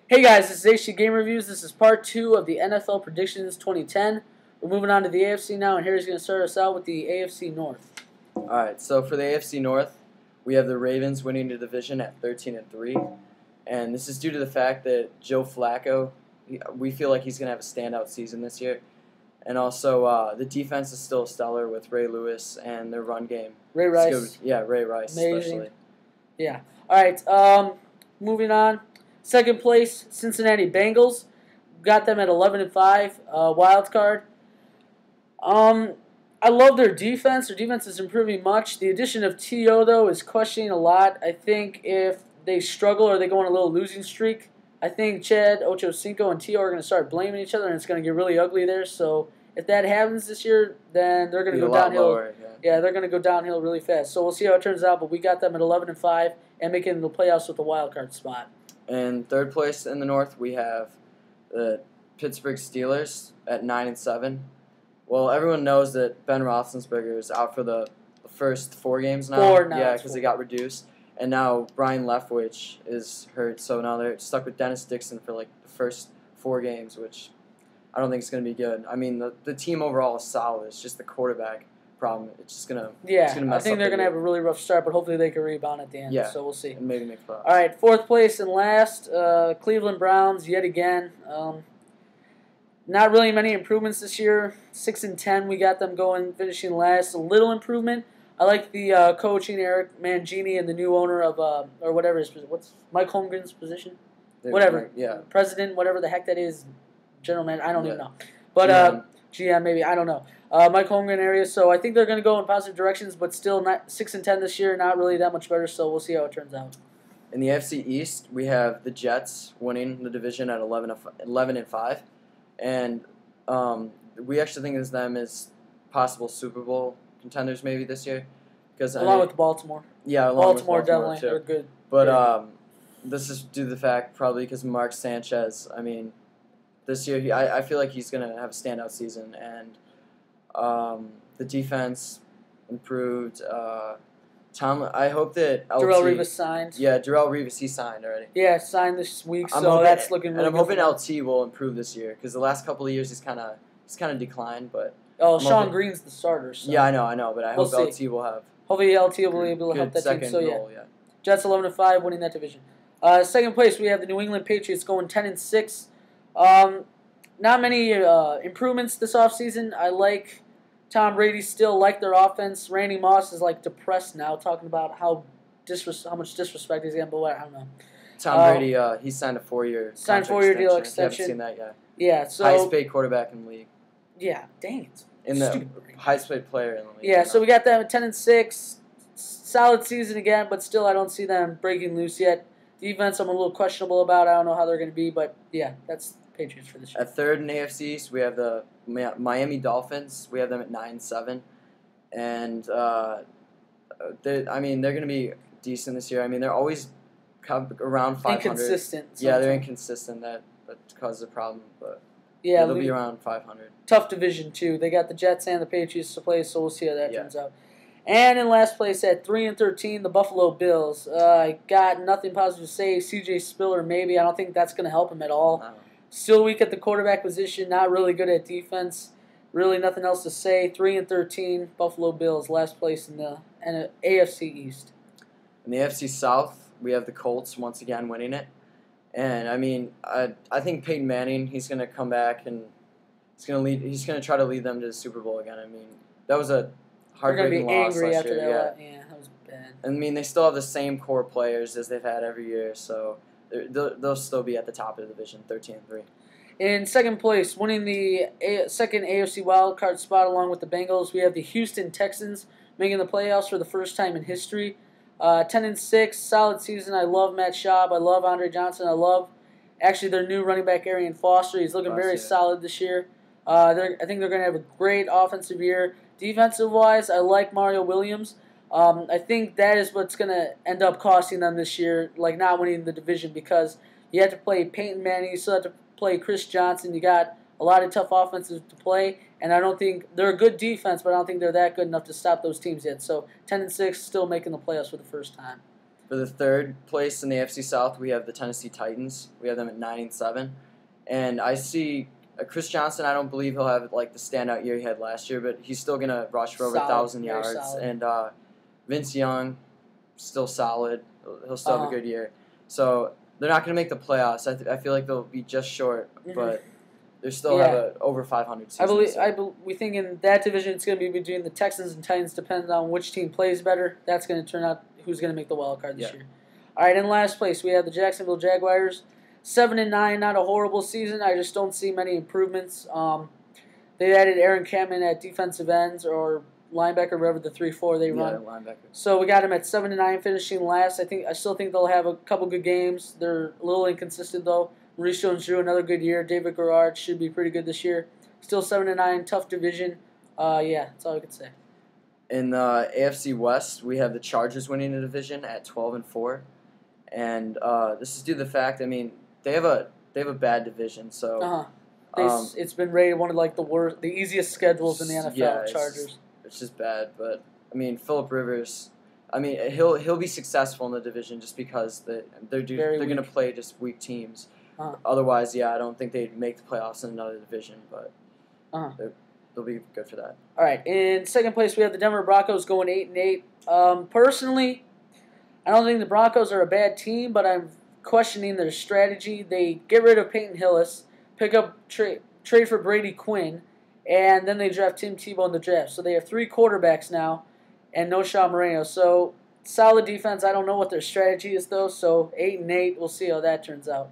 Hey guys, this is AFC Game Reviews. This is part 2 of the NFL Predictions 2010. We're moving on to the AFC now, and Harry's going to start us out with the AFC North. Alright, so for the AFC North, we have the Ravens winning the division at 13-3. And this is due to the fact that Joe Flacco, we feel like he's going to have a standout season this year. And also, the defense is still stellar with Ray Lewis and their run game. Ray Rice. Yeah, Ray Rice Amazing. especially. Yeah. Alright, moving on. Second place, Cincinnati Bengals. Got them at 11-5, wild card. I love their defense. Their defense is improving much. The addition of T.O., though, is questioning a lot. I think if they struggle or they go on a little losing streak, I think Chad Ochocinco and T.O. are going to start blaming each other, and it's going to get really ugly there. So if that happens this year, then they're going to go downhill. Lower, yeah, they're going to go downhill really fast. So we'll see how it turns out, but we got them at 11-5 and making the playoffs with a wild card spot. And third place in the North, we have the Pittsburgh Steelers at 9-7. Well, everyone knows that Ben Roethlisberger is out for the first 4 games now. Yeah, because it got reduced. And now Brian Leftwich is hurt, so now they're stuck with Dennis Dixon for like the first 4 games, which I don't think is going to be good. I mean, the team overall is solid. It's just the quarterback problem. It's just going to mess up. I think they're going to have a really rough start, but hopefully they can rebound at the end. Yeah, so we'll see. And maybe make playoffs. All right, fourth place and last, Cleveland Browns yet again. Not really many improvements this year. 6-10, we got them going, finishing last. A little improvement. I like the coaching, Eric Mangini, and the new owner of or whatever his what's Mike Holmgren's position, whatever. Yeah. President, whatever the heck that is, general manager. I don't even know, but GM maybe, I don't know. Mike Holmgren area. So I think they're going to go in positive directions, but still not 6-10 this year. Not really that much better. So we'll see how it turns out. In the AFC East, we have the Jets winning the division at 11-5. And we actually think of them as possible Super Bowl contenders maybe this year. Along with Baltimore. Yeah, Baltimore definitely. They're good. But this is due to the fact probably because Mark Sanchez, I mean, this year I feel like he's going to have a standout season. And the defense improved. I hope that LT... Darrelle Revis signed. Yeah, Darrelle Revis, he signed already. Yeah, signed this week, that's looking really good. And I'm hoping LT will improve this year, because the last couple of years he's kind of declined, but... Oh, Sean Green's the starter, so... Yeah, I know, but I hope LT will have... Hopefully LT will be able to help that team, so yeah. Jets 11-5, winning that division. Second place, we have the New England Patriots going 10-6. Not many improvements this offseason. I like... Tom Brady still like their offense. Randy Moss is like depressed now, talking about how much disrespect he's getting. But I don't know. Tom Brady, he signed a 4-year deal extension. You haven't seen that yet. Yeah, so highest paid quarterback in the league. Yeah, dang it. In the highest paid player in the league. Yeah, so we got them at 10-6, solid season again, but still I don't see them breaking loose yet. Defense, I'm a little questionable about. I don't know how they're going to be, but yeah, that's Patriots for this year. At third in AFC East, we have the Miami Dolphins. We have them at 9-7, and they're going to be decent this year. I mean, they're always around 500. Inconsistent. Yeah, they're inconsistent. That causes a problem, but yeah, they'll be around 500. Tough division too. They got the Jets and the Patriots to play, so we'll see how that turns out. And in last place at 3-13, the Buffalo Bills. I got nothing positive to say. C.J. Spiller, maybe. I don't think that's going to help him at all. No. Still weak at the quarterback position, not really good at defense. Really nothing else to say. 3-13, Buffalo Bills, last place in the AFC East. In the AFC South, we have the Colts once again winning it. And I mean, I think Peyton Manning, he's going to come back and he's going to try to lead them to the Super Bowl again. I mean, that was a heartbreaking loss last year. After that. Yeah, that was bad. I mean, they still have the same core players as they've had every year, so they'll still be at the top of the division, 13-3. In second place, winning the second AFC wildcard spot along with the Bengals, we have the Houston Texans making the playoffs for the first time in history. 10-6, solid season. I love Matt Schaub. I love Andre Johnson. I love actually their new running back, Arian Foster. He's looking very solid this year. I think they're going to have a great offensive year. Defensive-wise, I like Mario Williams. I think that is what's going to end up costing them this year, like not winning the division, because you have to play Peyton Manning, you still have to play Chris Johnson. You got a lot of tough offenses to play, and I don't think they're a good defense, but I don't think they're that good enough to stop those teams yet. So 10-6, still making the playoffs for the first time. For the third place in the AFC South, we have the Tennessee Titans. We have them at 9-7, and I see Chris Johnson. I don't believe he'll have like the standout year he had last year, but he's still gonna rush for over 1,000 yards. Solid. And Vince Young, still solid. He'll still have a good year. So they're not gonna make the playoffs. I feel like they'll be just short, but they still have a over 500 season. We think in that division it's going to be between the Texans and Titans, depending on which team plays better. That's going to turn out who's going to make the wild card this year. All right, in last place we have the Jacksonville Jaguars, 7-9, not a horrible season. I just don't see many improvements. They added Aaron Cameron at defensive ends or linebacker, wherever the 3-4 they run. Linebacker. So we got him at 7-9, finishing last. I still think they'll have a couple good games. They're a little inconsistent though. Maurice Jones-Drew, another good year. David Garrard should be pretty good this year. Still 7-9, tough division. That's all I could say. In the AFC West, we have the Chargers winning the division at 12-4, and this is due to the fact. I mean, they have a bad division, so it's been rated one of like the easiest schedules in the NFL. Yeah, Chargers. It's just bad, but I mean, Phillip Rivers. I mean, he'll be successful in the division just because they're going to play just weak teams. Otherwise, I don't think they'd make the playoffs in another division, but they'll be good for that. All right, in second place, we have the Denver Broncos going 8-8. Personally, I don't think the Broncos are a bad team, but I'm questioning their strategy. They get rid of Peyton Hillis, pick up trade for Brady Quinn, and then they draft Tim Tebow in the draft. So they have 3 quarterbacks now and no Sean Moreno. So solid defense. I don't know what their strategy is, though. So 8-8, we'll see how that turns out.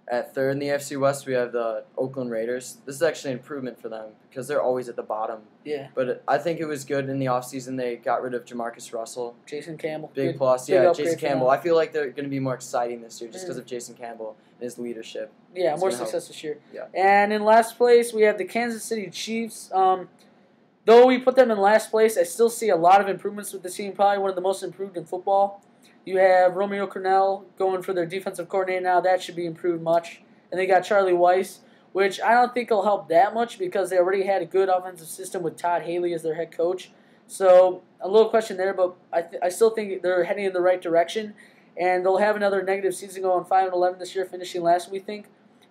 At third in the AFC West, we have the Oakland Raiders. This is actually an improvement for them because they're always at the bottom. Yeah. But I think it was good in the offseason. They got rid of Jamarcus Russell. Jason Campbell. Big plus. Yeah, Jason Campbell. I feel like they're going to be more exciting this year just because of Jason Campbell and his leadership. Yeah, more success this year. Yeah. And in last place, we have the Kansas City Chiefs. Though we put them in last place, I still see a lot of improvements with the team. Probably one of the most improved in football. You have Romeo Crennel going for their defensive coordinator now. That should be improved much. And they got Charlie Weiss, which I don't think will help that much because they already had a good offensive system with Todd Haley as their head coach. So a little question there, but I still think they're heading in the right direction. And they'll have another negative season going 5-11 this year, finishing last, we think.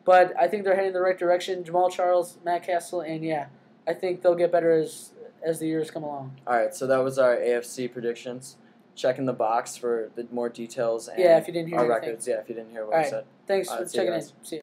But I think they're heading in the right direction. Jamal Charles, Matt Castle, and I think they'll get better as the years come along. All right, so that was our AFC predictions. Check in the box for the more details and if you didn't hear our anything. records. Yeah, if you didn't hear what we said. Thanks for checking in. See you.